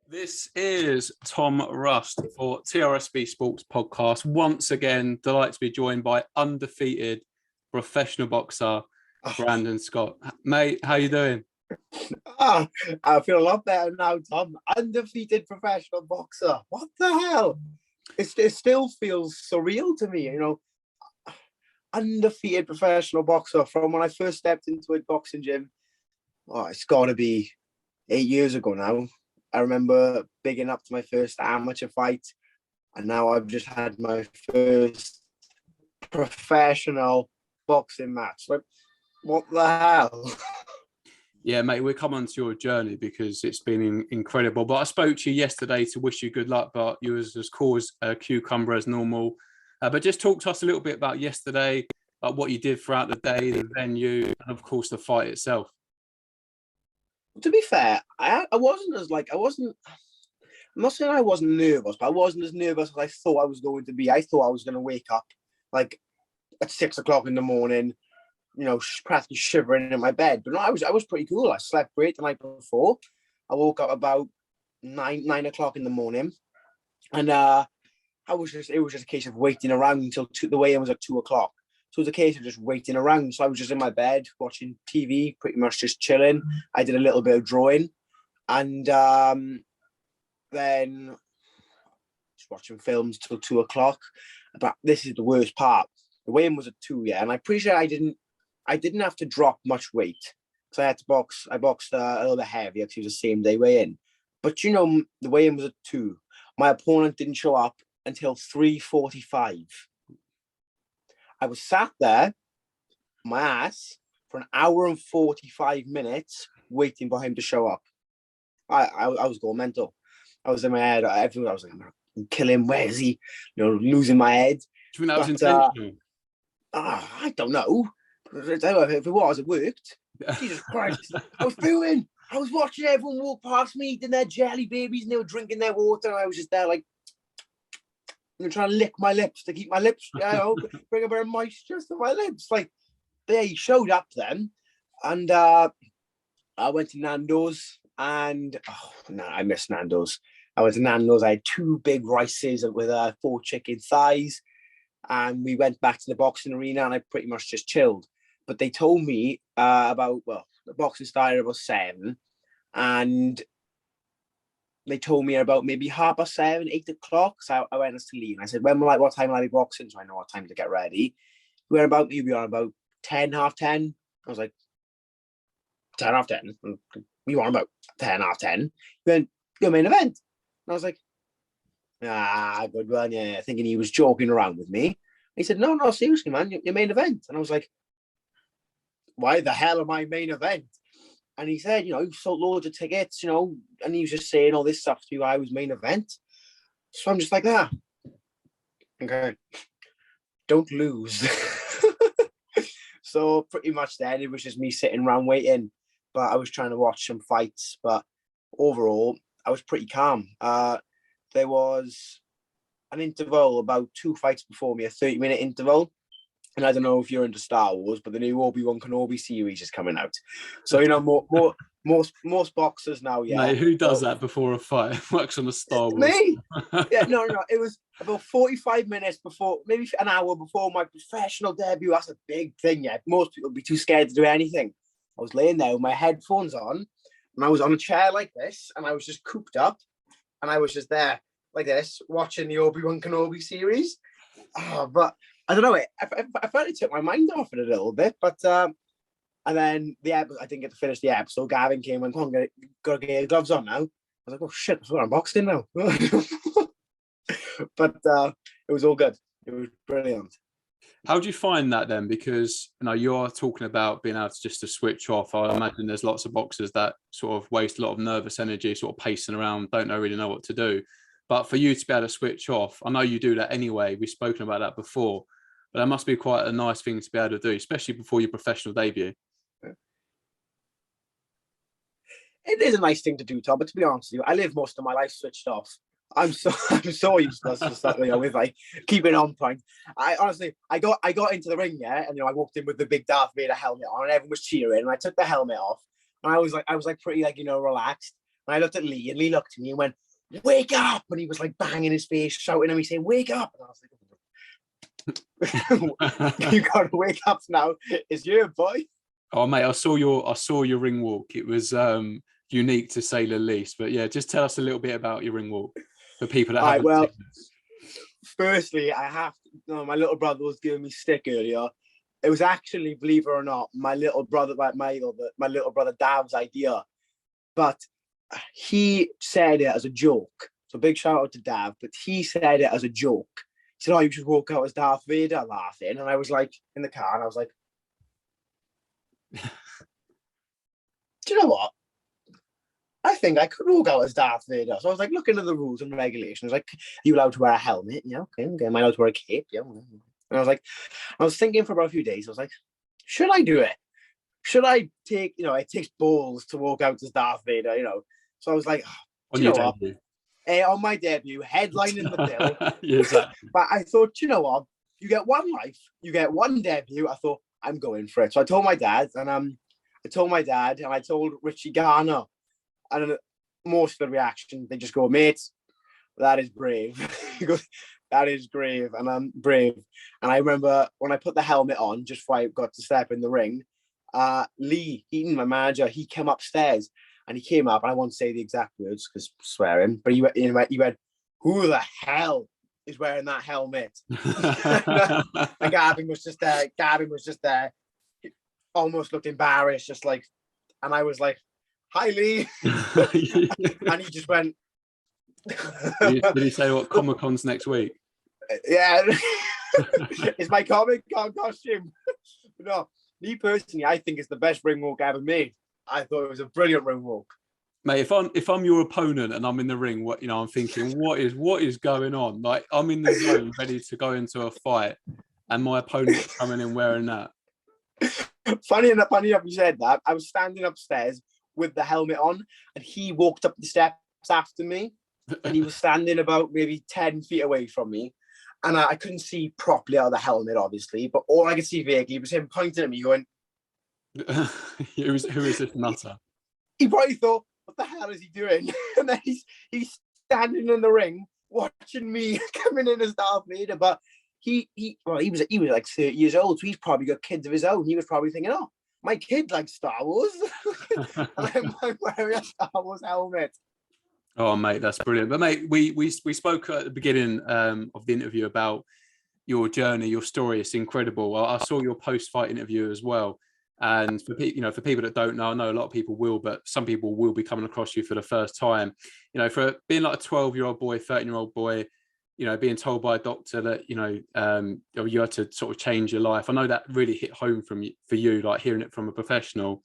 This is Tom Rust for TRSB Sports Podcast. Once again, delighted to be joined by undefeated professional boxer Brandon Scott. Mate, how you doing? I feel a lot better now, Tom. Undefeated professional boxer. What the hell? It still feels surreal to me, you know. Undefeated professional boxer from when I first stepped into a boxing gym. Oh, it's got to be 8 years ago now. I remember bigging up to my first amateur fight, and now I've just had my first professional boxing match. Like, what the hell? Yeah, mate, we're coming on to your journey because it's been incredible. But I spoke to you yesterday to wish you good luck, but you was as cool as a cucumber as normal. But just talk to us a little bit about yesterday, what you did throughout the day, the venue, and of course the fight itself. To be fair, I'm not saying I wasn't nervous, but I wasn't as nervous as I thought I was going to be. I thought I was going to wake up like at 6 o'clock in the morning, you know, practically shivering in my bed. But no, I was pretty cool. I slept great the night before. I woke up about 9 o'clock in the morning, and it was just a case of waiting around until the weigh-in was at 2 o'clock. So it was a case of just waiting around. So I was just in my bed watching TV, pretty much just chilling. I did a little bit of drawing, and then just watching films till 2 o'clock. But this is the worst part. The weigh-in was at 2, yeah, and I'm pretty sure I didn't have to drop much weight because I had to box. I boxed a little bit heavier because it was the same day weigh-in. But you know, the weigh-in was at 2. My opponent didn't show up until 3:45. I was sat there, my ass, for an hour and 45 minutes waiting for him to show up. I was going mental. I was in my head. I was like, I'm gonna kill him. Where is he? You know, losing my head. Do you think that was intentional? I don't know. If it was, it worked. Jesus Christ. I was fuming. I was watching everyone walk past me, eating their jelly babies, and they were drinking their water. And I was just there like, I'm trying to lick my lips to keep my lips, you know, bring a bit of moisture to my lips. Like, they showed up then, and I went to Nando's, and I miss Nando's. I went to Nando's. I had 2 big rices with 4 chicken thighs, and we went back to the boxing arena, and I pretty much just chilled. But they told me the boxing started about 7, and they told me about maybe 7:30, 8 o'clock. So I went to leave. And I said, what time will I be boxing? So I know what time to get ready. You'll be on about 10, half 10. I was like, 10, half 10. You on about 10, half 10. He went, your main event. And I was like, good one, yeah. Thinking he was joking around with me. He said, no, seriously, man, your main event. And I was like, why the hell am I main event? And he said, you know, you've sold loads of tickets, you know, and he was just saying all this stuff to you. I was main event. So I'm just like, okay, don't lose. So pretty much then it was just me sitting around waiting, but I was trying to watch some fights. But overall, I was pretty calm. There was an interval about 2 fights before me, a 30-minute interval. And I don't know if you're into Star Wars, but the new Obi-Wan Kenobi series is coming out. So, you know, most boxers now, yeah. Mate, who does that before a fight? Works on the Star Wars. Me? Yeah, no. It was about 45 minutes before, maybe an hour before my professional debut. That's a big thing, yeah. Most people would be too scared to do anything. I was laying there with my headphones on, and I was on a chair like this, and I was just cooped up, and I was just there like this, watching the Obi-Wan Kenobi series. But I don't know. I felt it took my mind off it a little bit, but and then I didn't get to finish the episode. Gavin came and went, gotta get your gloves on now. I was like, oh shit, I'm boxing now. But it was all good. It was brilliant. How do you find that then? Because you know you're talking about being able to switch off. I imagine there's lots of boxers that sort of waste a lot of nervous energy, sort of pacing around, don't really know what to do. But for you to be able to switch off, I know you do that anyway. We've spoken about that before, but that must be quite a nice thing to be able to do, especially before your professional debut. It is a nice thing to do, Tom. But to be honest with you, I live most of my life switched off. I'm so useless to stuff, you know, with like keeping on point. I got into the ring, yeah, and you know I walked in with the big Darth Vader helmet on, and everyone was cheering, and I took the helmet off, and I was like pretty like, you know, relaxed. And I looked at Lee, and Lee looked at me and went, "Wake up!" And he was like banging his face, shouting at me, saying, "Wake up!" And I was like, "You gotta wake up now. It's your boy." Oh mate, I saw your ring walk. It was unique to say the least. But yeah, just tell us a little bit about your ring walk for people that haven't seen this. Firstly, I have to, no, my little brother was giving me stick earlier. It was actually, believe it or not, my little brother Dav's idea, but he said it as a joke. So big shout out to Dav, but he said it as a joke. He said, "Oh, you should walk out as Darth Vader," laughing. And I was like, in the car, and I was like, do you know what? I think I could walk out as Darth Vader. So I was like looking at the rules and regulations. Like, are you allowed to wear a helmet? Yeah, okay. Am I allowed to wear a cape? Yeah. And I was thinking for about a few days. I was like, should I do it? Should I take, it takes balls to walk out as Darth Vader, So I was like, on your debut. On my debut, headlining the bill. Yeah, exactly. But I thought, you know what? You get one life, you get one debut. I thought, I'm going for it. So I told my dad, and I told Richie Garner, and most of the reaction, they just go, "Mate, that is brave." He goes, "That is brave," and I'm brave. And I remember when I put the helmet on, just before I got to step in the ring, Lee Eaton, my manager, he came upstairs, and he came up, and I won't say the exact words because swearing, but he went, "Who the hell is wearing that helmet?" And Gavin was just there. He almost looked embarrassed, just like, and I was like, "Hi, Lee." And he just went. Did he say what Comic-Con's next week? Yeah. It's my Comic-Con costume. No, me personally, I think it's the best ring walk I ever made. I thought it was a brilliant ring walk. Mate, if I'm your opponent and I'm in the ring, I'm thinking, what is going on? Like, I'm in the zone ready to go into a fight, and my opponent's coming in wearing that. Funny enough, you said that. I was standing upstairs with the helmet on, and he walked up the steps after me, and he was standing about maybe 10 feet away from me, and I couldn't see properly out of the helmet, obviously, but all I could see vaguely was him pointing at me, going, who is this nutter? He probably thought, "What the hell is he doing?" And then he's standing in the ring watching me coming in as Darth Vader. But he was like 30 years old, so he's probably got kids of his own. He was probably thinking, "Oh, my kid likes Star Wars." And I'm wearing a Star Wars helmet. Oh, mate, that's brilliant. But mate, we spoke at the beginning of the interview about your journey, your story. It's incredible. I saw your post-fight interview as well. And for people that don't know, I know a lot of people will, but some people will be coming across you for the first time. For being like a 12-year-old boy, 13-year-old boy, being told by a doctor that you had to sort of change your life. I know that really hit home for you, like hearing it from a professional.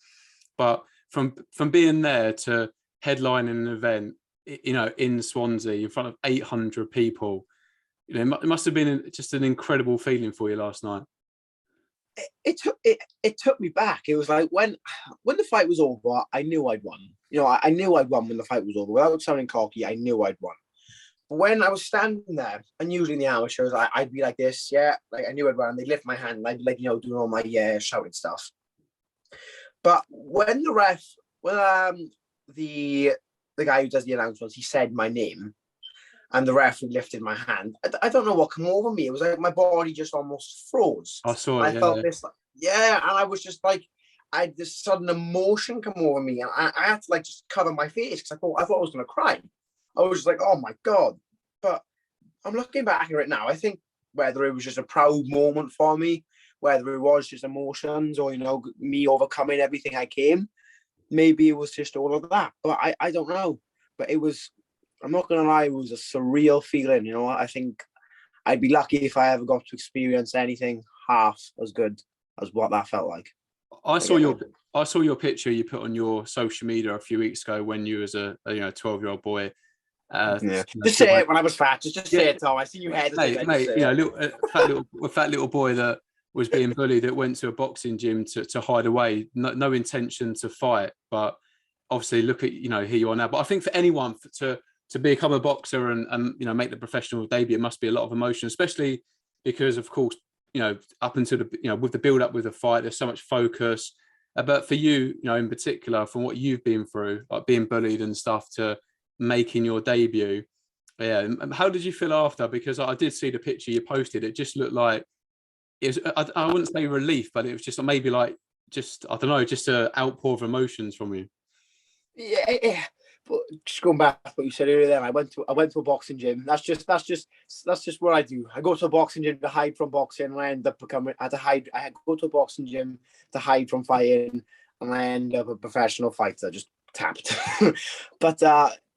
But from being there to headlining an event, in Swansea in front of 800 people, it must have been just an incredible feeling for you last night. It took me back. It was like when the fight was over, I knew I'd won. I knew I'd won when the fight was over. Without sounding cocky, I knew I'd won. But when I was standing there, and usually in the amateurs, I'd be like this, yeah, like I knew I'd won. And they'd lift my hand, and I'd be like, doing all my shouting stuff. But when the ref, the guy who does the announcements, he said my name, and the referee lifted my hand. I don't know what came over me. It was like my body just almost froze. I saw it. I felt this, and I was just like, I had this sudden emotion come over me, and I had to like just cover my face because I thought I was going to cry. I was just like, oh my God. But I'm looking back at it now. I think whether it was just a proud moment for me, whether it was just emotions or, me overcoming everything I came, maybe it was just all of that. But I don't know. But it was, I'm not going to lie, it was a surreal feeling. I think I'd be lucky if I ever got to experience anything half as good as what that felt like. I saw your picture you put on your social media a few weeks ago when you was a 12-year-old boy. Just say it when I was fat. Just say it, Tom. I see you hesitate. Mate, a fat little boy that was being bullied that went to a boxing gym to hide away. No intention to fight, but obviously look at here you are now. But I think for anyone to become a boxer and make the professional debut, it must be a lot of emotion, especially because of course up until the with the build up with the fight, there's so much focus. But for you, you know, in particular, from what you've been through, like being bullied and stuff, to making your debut, yeah, how did you feel after? Because I did see the picture you posted. It just looked like it was, I wouldn't say relief, but it was just maybe like, just, I don't know, just an outpour of emotions from you. Yeah. But just going back to what you said earlier, then I went to a boxing gym. That's just what I do. I go to a boxing gym to hide from boxing, and I end up becoming. I had to hide. I go to a boxing gym to hide from fighting, and I end up a professional fighter, just tapped. But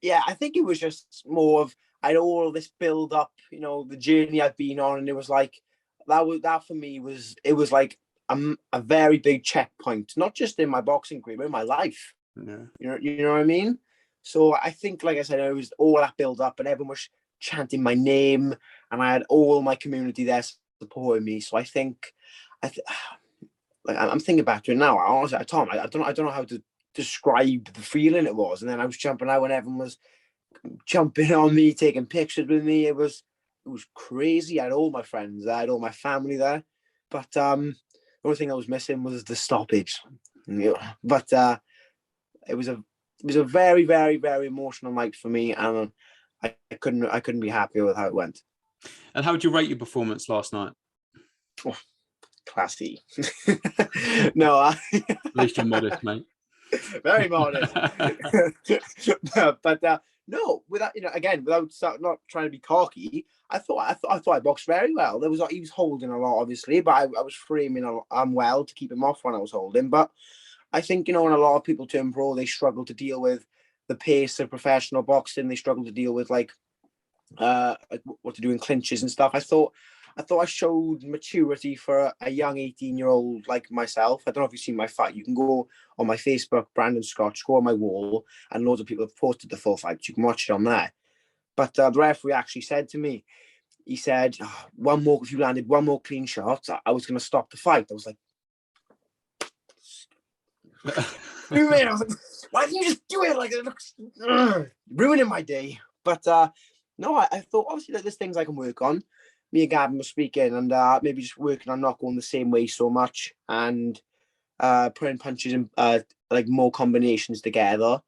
yeah, I think it was just more of I had all this build up, you know, the journey I've been on, and it was like that for me was like a very big checkpoint, not just in my boxing career, but in my life. Yeah. You know what I mean? So I think, like I said, it was all that build up, and everyone was chanting my name, and I had all my community there supporting me. So I think, like I'm thinking back to it now. Honestly, Tom, I don't know how to describe the feeling it was. And then I was jumping out when everyone was jumping on me, taking pictures with me. It was crazy. I had all my friends there, I had all my family there, but the only thing I was missing was the stoppage. But it was a very, very, very emotional night for me, and I couldn't be happier with how it went. And how would you rate your performance last night? Oh, classy. No, At least you're modest, mate. Very modest. But no, without without not trying to be cocky, I thought I boxed very well. He was holding a lot, obviously, but I was framing well to keep him off when I was holding. But I think, you know, when a lot of people turn pro, they struggle to deal with the pace of professional boxing. They struggle to deal with like what to do in clinches and stuff. I thought I showed maturity for a young 18-year-old like myself. I don't know if you've seen my fight. You can go on my Facebook, Brandon Scott, go on my wall, and loads of people have posted the full fight. You can watch it on there. But the referee actually said to me, he said, oh, if you landed one more clean shot, I was going to stop the fight. I was like, I was like, why didn't you just do it? Like, it looks ruining my day. But no, I thought obviously that there's things I can work on. Me and Gavin were speaking, and maybe just working on not going the same way so much, and putting punches and like more combinations together.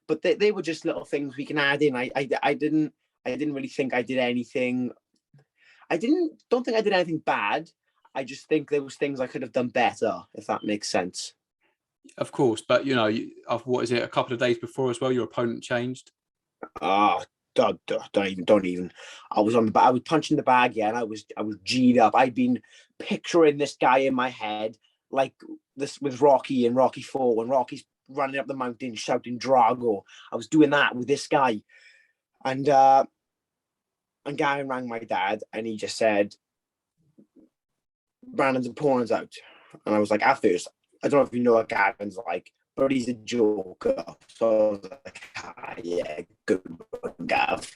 But they were just little things we can add in. I didn't really think I did anything. Don't think I did anything bad. I just think there was things I could have done better, if that makes sense. Of course, but you know, what is it? A couple of days before as well, your opponent changed. Oh, don't even. I was punching the bag, yeah, and I was G'd up. I'd been picturing this guy in my head, like this with Rocky and Rocky 4, when Rocky's running up the mountain shouting Drago. I was doing that with this guy, and Gavin rang my dad, and he just said, Brandon's opponent's out. And I was like, at first, I don't know if you know what Gavin's like, but he's a joker. So I was like, yeah, good one, Gav.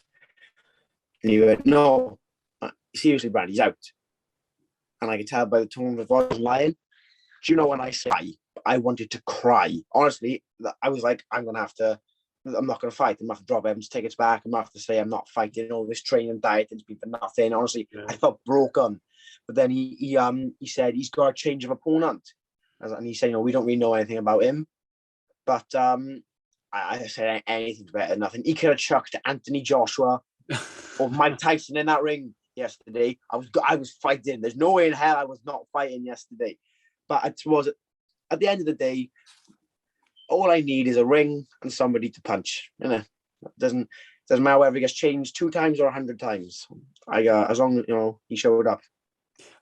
And he went, no, seriously, Brad, he's out. And I could tell by the tone of his voice, lying. Do you know when I say I wanted to cry? Honestly, I was like, I'm not going to fight. I'm going to have to drop everyone's tickets back. I'm going to have to say I'm not fighting. All this training diet has been for nothing. Honestly, yeah. I felt broken. But then he said he's got a change of opponent. And he said, you know, we don't really know anything about him. But I said anything's better than nothing. He could have chucked Anthony Joshua or Mike Tyson in that ring yesterday. I was fighting. There's no way in hell I was not fighting yesterday. But it was at the end of the day, all I need is a ring and somebody to punch. You know, it doesn't matter whether he gets changed 2 times or 100 times. As long as, you know, he showed up.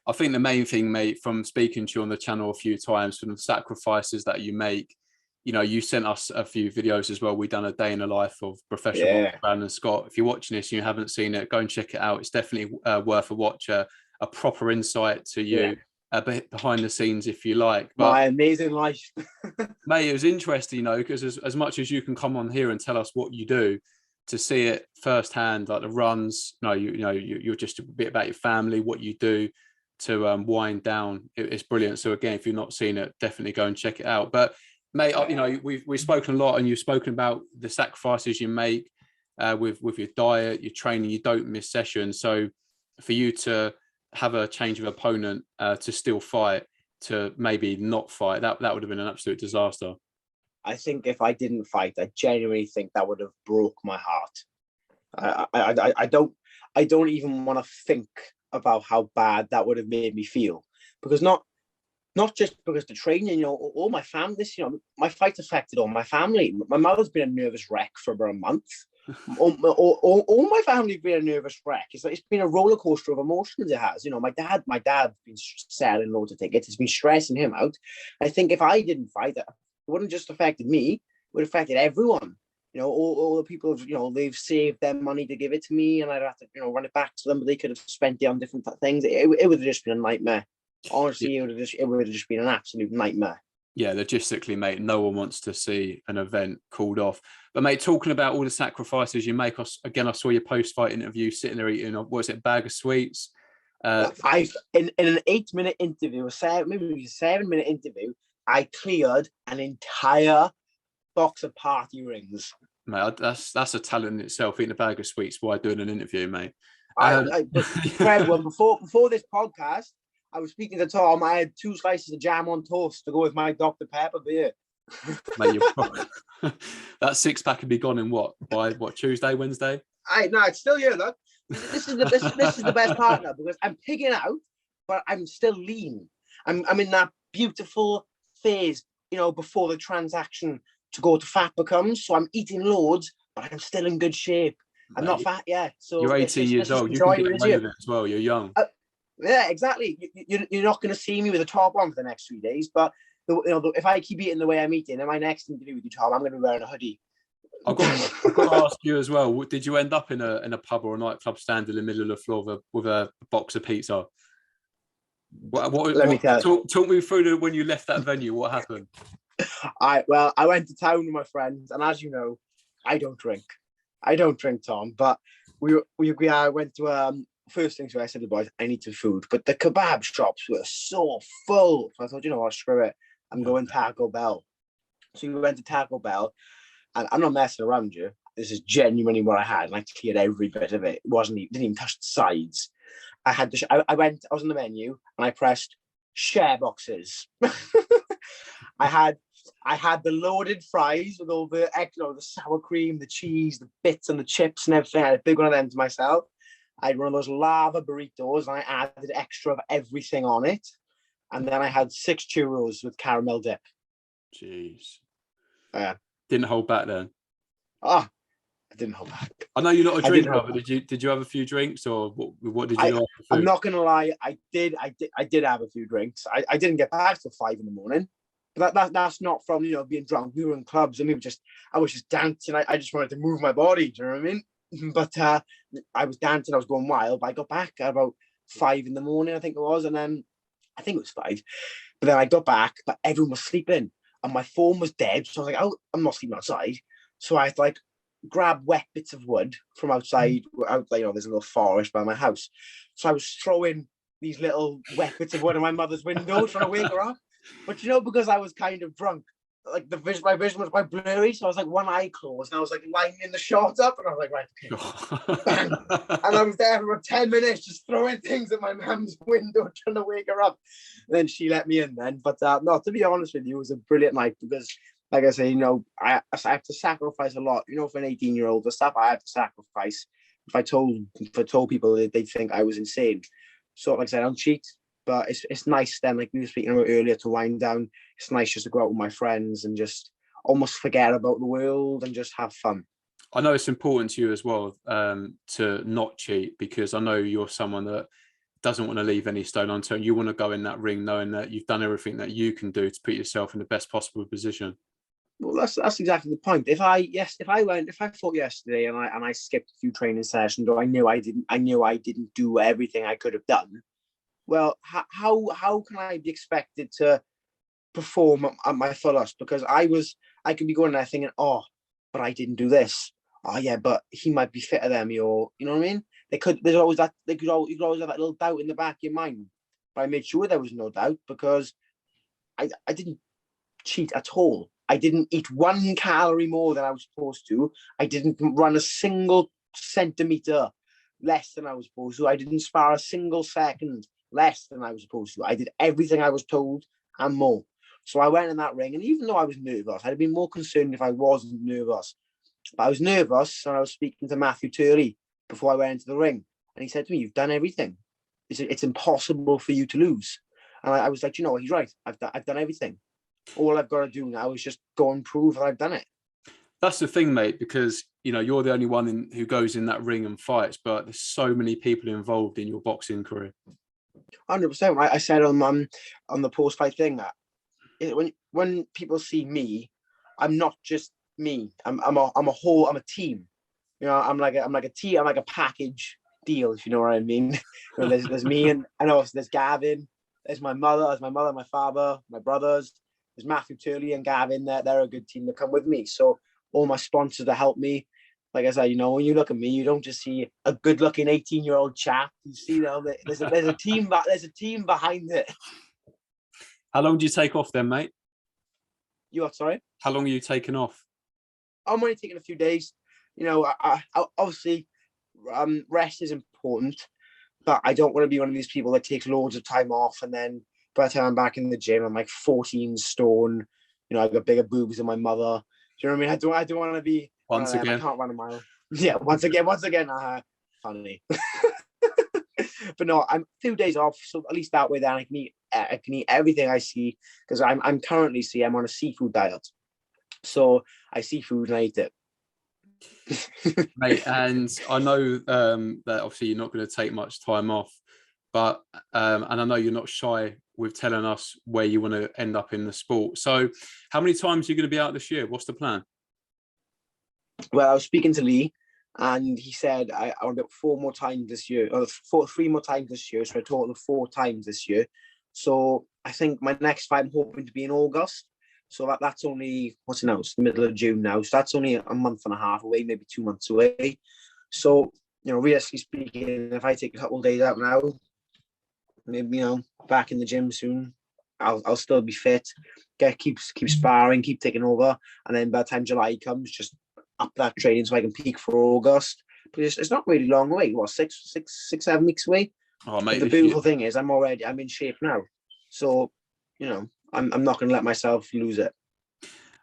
I think the main thing, mate, from speaking to you on the channel a few times, from the sacrifices that you make, you know, you sent us a few videos as well. We've done a day in the life of professional Brandon Scott. If you're watching this and you haven't seen it, go and check it out. It's definitely worth a watch, a proper insight to you behind the scenes, if you like. But my amazing life. Mate, it was interesting, you know, because as much as you can come on here and tell us what you do, to see it firsthand, like the runs, you're just a bit about your family, what you do to wind down. It's brilliant. So again, if you're not seeing it, definitely go and check it out. But mate, you know, we've spoken a lot, and you've spoken about the sacrifices you make with your diet, your training. You don't miss sessions. So for you to have a change of opponent to still fight, to maybe not fight, that would have been an absolute disaster. I think if I didn't fight, I genuinely think that would have broke my heart. I don't even want to think about how bad that would have made me feel, because not just because the training, you know, all my family, you know, my fight affected all my family. My mother's been a nervous wreck for about a month. all my family's been a nervous wreck. It's been a roller coaster of emotions. It has, you know, my dad's been selling loads of tickets. It's been stressing him out. I think if I didn't fight, it wouldn't just affected me. It would have affected everyone. You know, all the people, you know, they've saved their money to give it to me, and I'd have to, you know, run it back to them, but they could have spent it on different things. It would have just been a nightmare. Honestly, it would have just been an absolute nightmare. Yeah, logistically, mate, no one wants to see an event called off. But, mate, talking about all the sacrifices you make, I saw your post-fight interview sitting there eating, what was it, a bag of sweets? In an 8-minute interview, maybe it was a 7-minute interview, I cleared an entire box of party rings. Mate, that's a talent in itself, eating a bag of sweets while doing an interview, mate. For everyone, before this podcast, I was speaking to Tom. I had 2 slices of jam on toast to go with my Dr. Pepper beer. Mate, that 6-pack would be gone in by Tuesday, Wednesday? No, it's still here. Look, this is the best part now, because I'm pigging out, but I'm still lean. I'm in that beautiful phase, you know, before the transaction to go to fat becomes. So I'm eating loads, but I'm still in good shape. I'm not fat yet. So you're 18 years old. You can get away with it as well. You're young. Yeah, exactly. You're not going to see me with a top on for the next 3 days, but if I keep eating the way I'm eating, in my next interview with you, Tom, I'm going to be wearing a hoodie. I've got to ask you as well. Did you end up in a pub or a nightclub standing in the middle of the floor with a box of pizza? Let me tell you. Talk me through when you left that venue. What happened? I went to town with my friends, and as you know, I don't drink, Tom. But we went to first things I said to the boys, I need some food. But the kebab shops were so full. So I thought, you know what, screw it. I'm going Taco Bell. So we went to Taco Bell, and I'm not messing around you. This is genuinely what I had, and I cleared every bit of it. Didn't even touch the sides. I was on the menu, and I pressed share boxes. I had the loaded fries with all the the sour cream, the cheese, the bits and the chips and everything. I had a big one of them to myself. I had one of those lava burritos, and I added extra of everything on it. And then I had 6 churros with caramel dip. Jeez. Yeah. Didn't hold back then? I didn't hold back. I know you're not a drinker, but did you have a few drinks, or what did you do? I'm not going to lie. I did have a few drinks. I didn't get back till 5 a.m. But that's not from, being drunk. We were in clubs, and I was just dancing. I just wanted to move my body. Do you know what I mean? But I was dancing, I was going wild. But I got back at about 5 a.m, I think it was, and then I think it was 5. But then I got back, but everyone was sleeping, and my phone was dead. So I was like, "Oh, I'm not sleeping outside." So I had to grab wet bits of wood from outside. There's a little forest by my house. So I was throwing these little wet bits of wood in my mother's window, trying to wake her up. But because I was kind of drunk, my vision was quite blurry, so I was one eye closed, and I was lining the shot up, and I was like, right, okay. And I was there for about 10 minutes just throwing things at my mum's window, trying to wake her up. And then she let me in then. But no, to be honest with you, it was a brilliant night, because like I say, I have to sacrifice a lot. For an 18-year-old, the stuff I have to sacrifice. If I told people, they'd think I was insane. So like I said, I don't cheat. But it's nice then, like we were speaking about earlier, to wind down. It's nice just to go out with my friends and just almost forget about the world and just have fun. I know it's important to you as well to not cheat, because I know you're someone that doesn't want to leave any stone unturned. You want to go in that ring knowing that you've done everything that you can do to put yourself in the best possible position. Well, that's exactly the point. If I fought yesterday and I skipped a few training sessions, or I knew I didn't do everything I could have done, well, how can I be expected to perform at my fullest? Because I could be going there thinking, oh, but I didn't do this. Oh yeah, but he might be fitter than me, or you know what I mean? You could always have that little doubt in the back of your mind. But I made sure there was no doubt, because I didn't cheat at all. I didn't eat 1 calorie more than I was supposed to. I didn't run a single centimeter less than I was supposed to. I didn't spar a single second less than I was supposed to. I did everything I was told. and more. So I went in that ring, and even though I was nervous, I'd have been more concerned if I wasn't nervous. But I was nervous, and I was speaking to Matthew Turley before I went into the ring, and he said to me, "You've done everything. It's impossible for you to lose." And I was like, you know what? He's right. I've done everything. All I've got to do now is just go and prove that I've done it. That's the thing, mate, because you're the only one who goes in that ring and fights, but there's so many people involved in your boxing career. 100%. I said on the post-fight thing that when people see me, I'm not just me. I'm a team. I'm like a team. I'm like a package deal, if you know what I mean. There's me and also there's Gavin. There's my mother, my father, my brothers. There's Matthew Turley and Gavin. They're a good team to come with me. So all my sponsors to help me. Like I said, when you look at me, you don't just see a good-looking 18-year-old chap. You see, there's a team. There's a team behind it. How long do you take off then, mate? You what? Sorry. How long are you taking off? I'm only taking a few days. I obviously rest is important, but I don't want to be one of these people that takes loads of time off and then by the time I'm back in the gym, I'm like 14 stone. I've got bigger boobs than my mother. Do you know what I mean? I don't want to be once again. I can't run a mile. Yeah, once again. Funny. But no, I'm 2 days off, so at least that way then I can eat everything I see, because I'm on a seafood diet. So I see food and I eat it. Mate, and I know that obviously you're not going to take much time off, but and I know you're not shy with telling us where you want to end up in the sport. So how many times are you going to be out this year? What's the plan? Well, I was speaking to Lee, and he said I want to do 4 more times this year, or 3 more times this year, so a total of 4 times this year. So I think my next fight I'm hoping to be in August. So that's only, what's it now? It's the middle of June now. So that's only a month and a half away, maybe 2 months away. So, realistically speaking, if I take a couple of days out now, maybe, back in the gym soon, I'll still be fit, keep sparring, keep taking over. And then by the time July comes, just up that training so I can peak for August. But it's not really long away. What, 7 weeks away? Oh, mate, the beautiful thing is I'm in shape now. So, I'm not going to let myself lose it.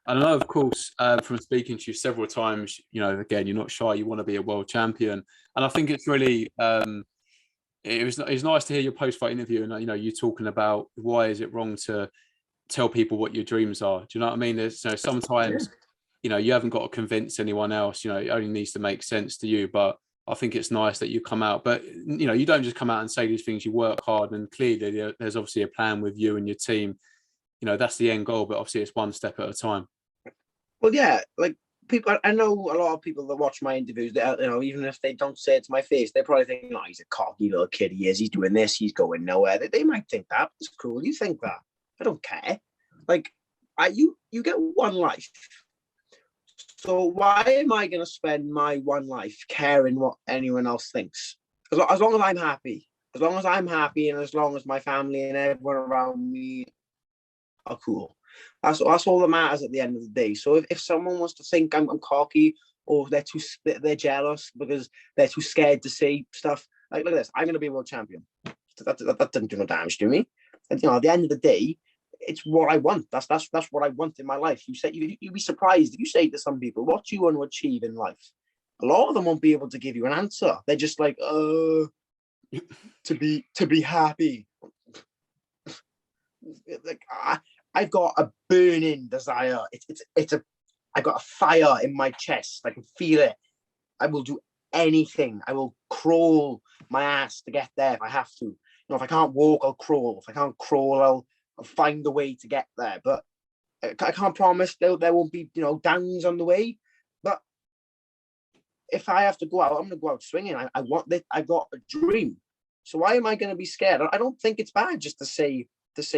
And I know, of course, from speaking to you several times, again, you're not shy. You want to be a world champion. And I think it's really, it's nice to hear your post-fight interview and, you talking about why is it wrong to tell people what your dreams are. Do you know what I mean? There's, sometimes, you haven't got to convince anyone else, it only needs to make sense to you. But I think it's nice that you come out, but you don't just come out and say these things. You work hard, and clearly there's obviously a plan with you and your team. That's the end goal, but obviously it's one step at a time. Well, yeah, like people, I know a lot of people that watch my interviews, even if they don't say it to my face, they probably think, he's a cocky little kid. He is. He's doing this. He's going nowhere. They might think that. It's cool. You think that. I don't care. Like, you get one life. So why am I going to spend my one life caring what anyone else thinks? As long as I'm happy. As long as I'm happy, and as long as my family and everyone around me are cool. That's all that matters at the end of the day. So if someone wants to think I'm cocky, or they're jealous because they're too scared to say stuff, like, look at this, I'm going to be a world champion. That doesn't do no damage to me. And at the end of the day, it's what I want. That's what I want in my life. You'd be surprised if you say to some people, what do you want to achieve in life? A lot of them won't be able to give you an answer. They're just like, to be happy. Like, I've got a burning desire. I've got a fire in my chest. I can feel it. I will do anything. I will crawl my ass to get there if I have to. If I can't walk, I'll crawl. If I can't crawl, I'll find a way to get there. But I can't promise there won't be, downs on the way. But if I have to go out, I'm going to go out swinging. I want this. I've got a dream. So why am I going to be scared? I don't think it's bad just to say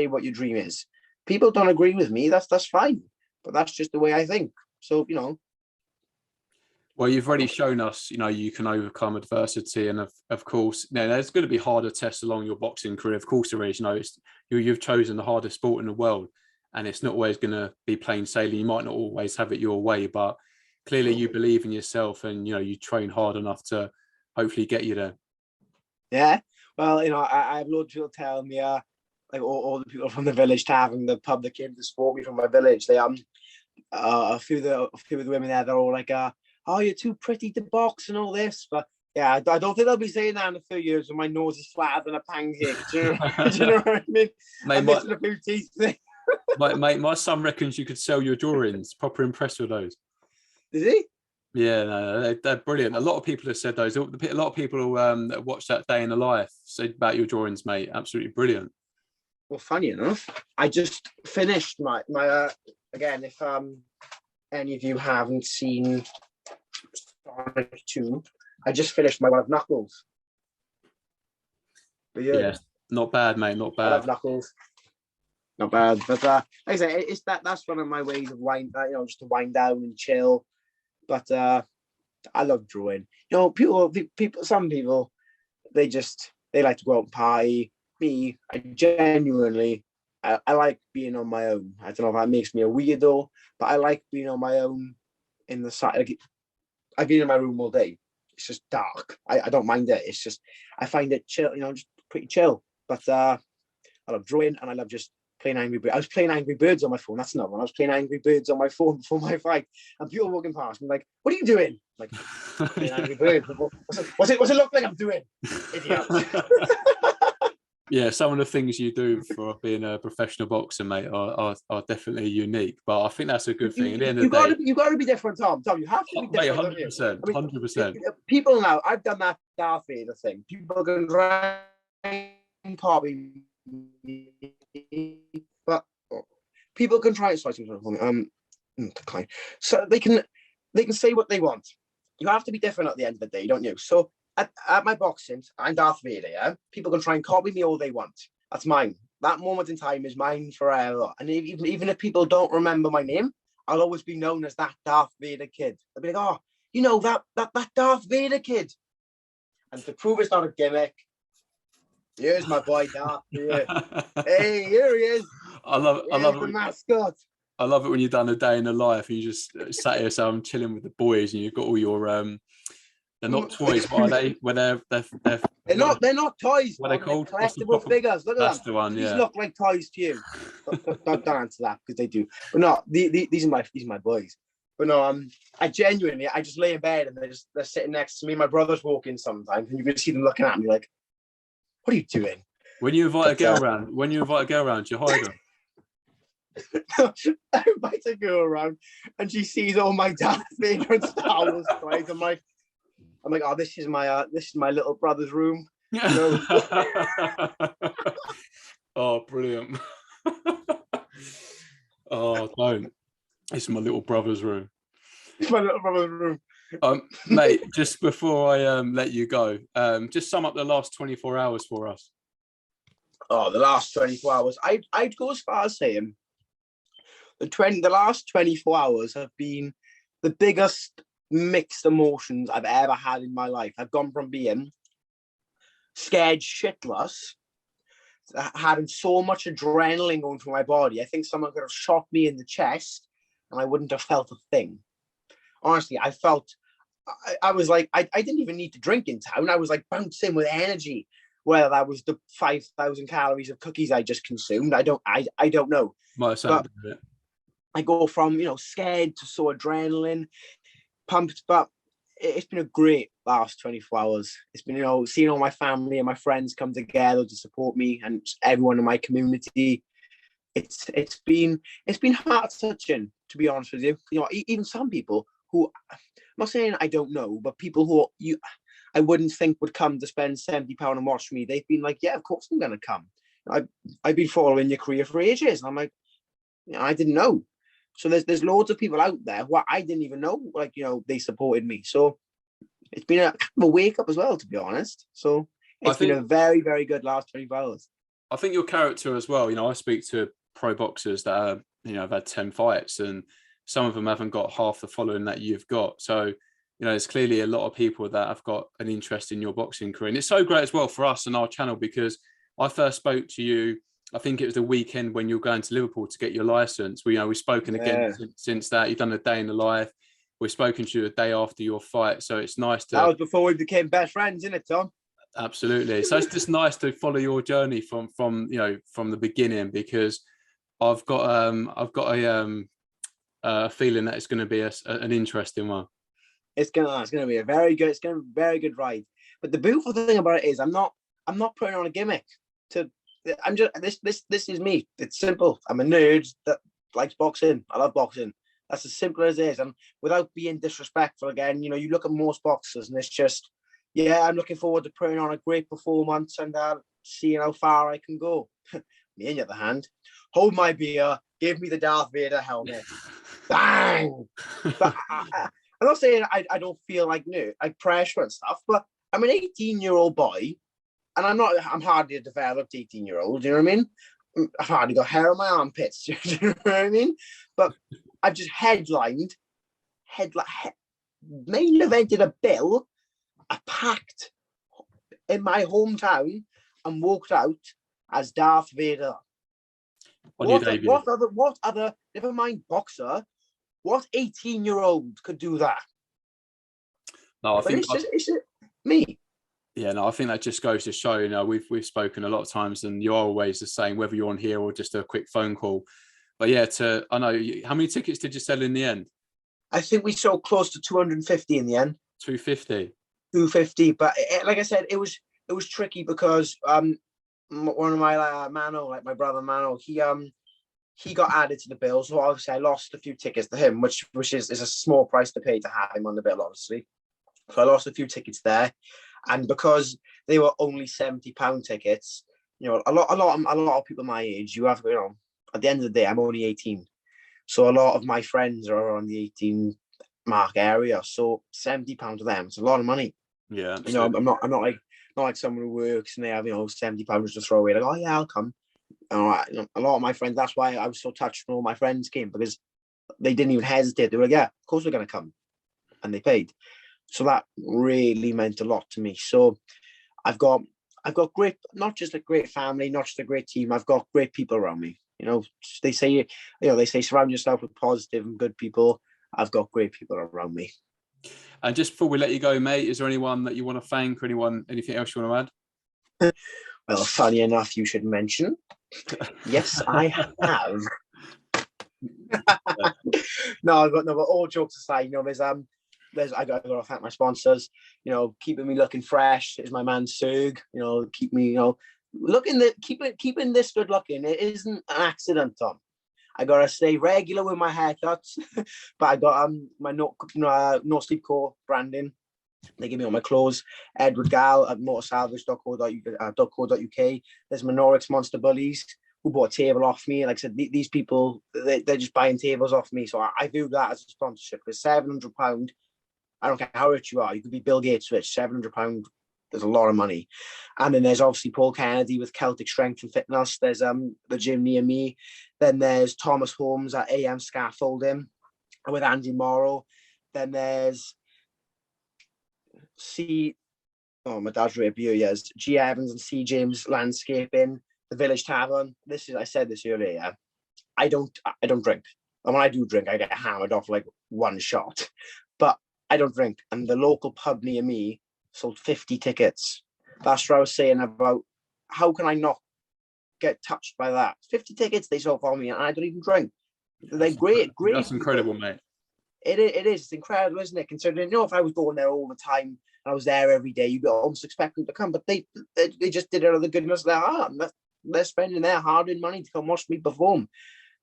what your dream is. People don't agree with me. That's fine. But that's just the way I think. So, Well, you've already shown us, you can overcome adversity. And of course, there's going to be harder tests along your boxing career. Of course there is. You've chosen the hardest sport in the world, and it's not always going to be plain sailing. You might not always have it your way, but clearly you believe in yourself, and, you train hard enough to hopefully get you there. Yeah. Well, I have loads of people telling me, like all the people from the village tavern, the pub that came to support me from my village, they a few of the women there, they're all like, oh, you're too pretty to box and all this. But yeah, I don't think they'll be saying that in a few years when my nose is flatter than a pancake. Do you know what I mean? Mate, I'm missing a few teeth. Mate, my son reckons you could sell your drawings. Proper impressed with those. Is he? Yeah, no, they're brilliant. A lot of people have said those. A lot of people that watched that day in the life said about your drawings, mate. Absolutely brilliant. Well, funny enough, I just finished my again, if any of you haven't seen Sonic 2, I just finished my one of Knuckles. But yeah, not bad, mate. Not bad. I love Knuckles. Not bad, but like I say, it's that's one of my ways of just to wind down and chill. But I love drawing. Some people, they like to go out and party. Me, I genuinely, I like being on my own. I don't know if that makes me a weirdo, but I like being on my own in the side. Like, I've been in my room all day. It's just dark. I don't mind it. It's just, I find it chill, just pretty chill. But I love drawing and I love just playing Angry Birds. I was playing Angry Birds on my phone. That's another one. I was playing Angry Birds on my phone before my fight. And people walking past me like, what are you doing? I'm like, playing Angry Birds. What's it look like I'm doing? Idiot. Yeah, some of the things you do for being a professional boxer, mate, are definitely unique. But I think that's a good thing. At the end of the day, you got to be different, Tom. Tom, you have to be different. Mate, 100%, 100%. People now, I've done that Darth Vader thing. People can try and copy me, but people can try. Decline. So they can say what they want. You have to be different at the end of the day, don't you? So at my boxing, I'm Darth Vader, yeah? People can try and copy me all they want. That's mine. That moment in time is mine forever. And even if people don't remember my name, I'll always be known as that Darth Vader kid. They'll be like, oh, that Darth Vader kid. And to prove it's not a gimmick, here's my boy Darth Vader. Hey, here he is. I love the mascot. I love it when you've done a day in the life and you just sat here, so I'm chilling with the boys, and you've got all your they're not toys, what are they? When they're not toys. What are they called? Collectible figures. Look at that's them. The one. Yeah. These look like toys to you. don't answer that because they do. But no, these are my boys. But no, I just lay in bed and they're sitting next to me. My brother's walking sometimes, and you can see them looking at me like, "What are you doing?" When you invite a girl around, you hide them. I invite a girl around, and she sees all my Darth Vader and Star Wars toys. I'm like, oh, this is my little brother's room. Oh, brilliant. Oh, don't. It's my little brother's room. It's my little brother's room. Mate, just before I let you go, just sum up the last 24 hours for us. Oh, the last 24 hours. I'd go as far as saying the last 24 hours have been the biggest mixed emotions I've ever had in my life. I've gone from being scared shitless to having so much adrenaline going through my body. I think someone could have shot me in the chest and I wouldn't have felt a thing. Honestly, I was like, I didn't even need to drink in town. I was like bouncing with energy. Whether that was the 5,000 calories of cookies I just consumed, I don't know. Might sound a bit. I go from scared to so adrenaline pumped, but it's been a great last 24 hours. It's been seeing all my family and my friends come together to support me and everyone in my community. It's been heart touching, to be honest with you. Even some people who, I'm not saying I don't know, but people who I wouldn't think would come to spend £70 and watch me, they've been like, yeah, of course I'm gonna come. I've been following your career for ages, and I'm like, I didn't know. So there's loads of people out there who I didn't even know, they supported me. So it's been a wake up as well, to be honest. So it's been a very, very good last 24 hours. I think your character as well, I speak to pro boxers that have had 10 fights, and some of them haven't got half the following that you've got. So, there's clearly a lot of people that have got an interest in your boxing career. And it's so great as well for us and our channel, because I first spoke to you, I think it was the weekend when you were going to Liverpool to get your license. We've spoken again since that. You've done a day in the life. We've spoken to you a day after your fight. So it's nice to... That was before we became best friends, isn't it, Tom? Absolutely. So it's just nice to follow your journey from you know, from the beginning, because I've got a feeling that it's going to be an interesting one. It's gonna be a very good. It's gonna be a very good ride. But the beautiful thing about it is, I'm not putting on a gimmick. I'm just this is me. It's simple. I'm a nerd that likes boxing. I love boxing. That's as simple as it is. And without being disrespectful, again, you know, you look at most boxers, and it's just, yeah, I'm looking forward to putting on a great performance and seeing how far I can go. Me, on the other hand, hold my beer, give me the Darth Vader helmet, bang. But I'm not saying I don't feel like pressure and stuff, but I'm an 18-year-old boy, and I'm hardly a developed 18-year-old. You know what I mean? I've hardly got hair on my armpits. You know what I mean? But I've just main evented a bill, I packed in my hometown and walked out as Darth Vader. What other, never mind boxer, what 18-year-old could do that? No, I think it's just me. Yeah, no, I think that just goes to show, you know, we've spoken a lot of times, and you're always the same, whether you're on here or just a quick phone call. But yeah, I know, how many tickets did you sell in the end? I think we sold close to 250 in the end. 250. 250, but like I said, it was tricky because one of my Mano, like my brother Mano, he got added to the bill, so obviously I lost a few tickets to him, which is a small price to pay to have him on the bill, obviously. So I lost a few tickets there, and because they were only £70 tickets, you know, a lot of people my age, you have, you know, at the end of the day, I'm only 18, so a lot of my friends are on the 18 mark area, so £70 to them, it's a lot of money. Yeah, absolutely. You know, I'm not like someone who works and they have, you know, £70 to throw away. Like, oh yeah, I'll come. All right, you know, a lot of my friends. That's why I was so touched when all my friends came, because they didn't even hesitate. They were like, yeah, of course we're gonna come, and they paid. So that really meant a lot to me. So I've got great, not just a great family, not just a great team. I've got great people around me. You know, they say surround yourself with positive and good people. I've got great people around me. And just before we let you go, mate, is there anyone that you want to thank, or anything else you want to add? Well, funny enough, you should mention. Yes, I have. No, but all jokes aside, you know, I got to thank my sponsors. You know, keeping me looking fresh is my man Serg. You know, keep me, you know, keeping this good looking. It isn't an accident, Tom. I gotta stay regular with my haircuts, but I got my no sleep core branding. They give me all my clothes. Edward Gal at motorsalvage.co.uk. There's Minorix Monster Bullies, who bought a table off me. Like I said, these people, they're just buying tables off me. So I view that as a sponsorship, because £700, I don't care how rich you are, you could be Bill Gates rich, £700, there's a lot of money. And then there's obviously Paul Kennedy with Celtic Strength and Fitness. There's the gym near me. Then there's Thomas Holmes at AM Scaffolding with Andy Morrow. Then there's my dad's right here, yes. G Evans and C James Landscaping, the Village Tavern. I said this earlier. I don't drink. And when I do drink, I get hammered off like one shot. But I don't drink. And the local pub near me sold 50 tickets. That's what I was saying about how can I not get touched by that? 50 tickets they sold for me, and I don't even drink. They're great. That's incredible, mate. It is. It's incredible, isn't it? Considering, you know, if I was going there all the time and I was there every day, you'd almost expect them to come. But they just did it out of the goodness of their heart. They're spending their hard-earned money to come watch me perform.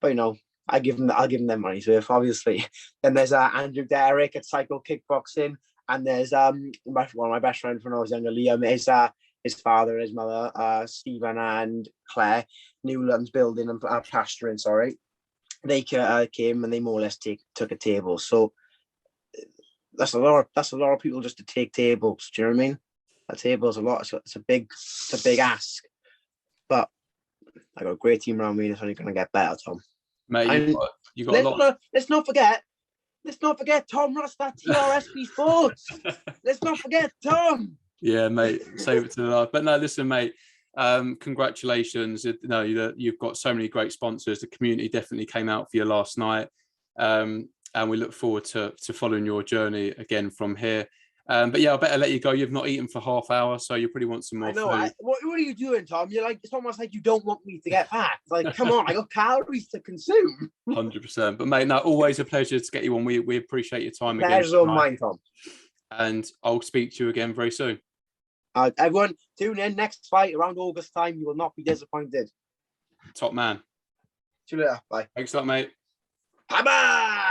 But you know, I'll give them their money's worth, obviously. Then there's Andrew Derrick at Cycle Kickboxing, and there's one of my best friends when I was younger, Liam. His father and his mother, Stephen and Claire, Newlands Building and Pasturing. Sorry. They came and they more or less took a table. So that's a lot of people just to take tables. Do you know what I mean? A table is a lot. So it's a big ask. But I got a great team around me. It's only going to get better, Tom. Mate, you got a lot. Let's not forget Tom Ross, that TRSB Sports. Let's not forget Tom. Yeah, mate. Save it to the last. But no, listen, mate. Congratulations. You've got so many great sponsors. The community definitely came out for you last night, and we look forward to following your journey again from here. But yeah, I better let you go. You've not eaten for half hour, so you probably want some more I know. food. What are you doing, Tom? You're like, it's almost like you don't want me to get fat. Like, come on, I got calories to consume. 100%. But mate, no, always a pleasure to get you on. We appreciate your time again. Pleasure's all mine, Tom. And I'll speak to you again very soon. Everyone, tune in next fight around August time. You will not be disappointed. Top man. See you later. Bye. Thanks a lot, mate. Bye-bye.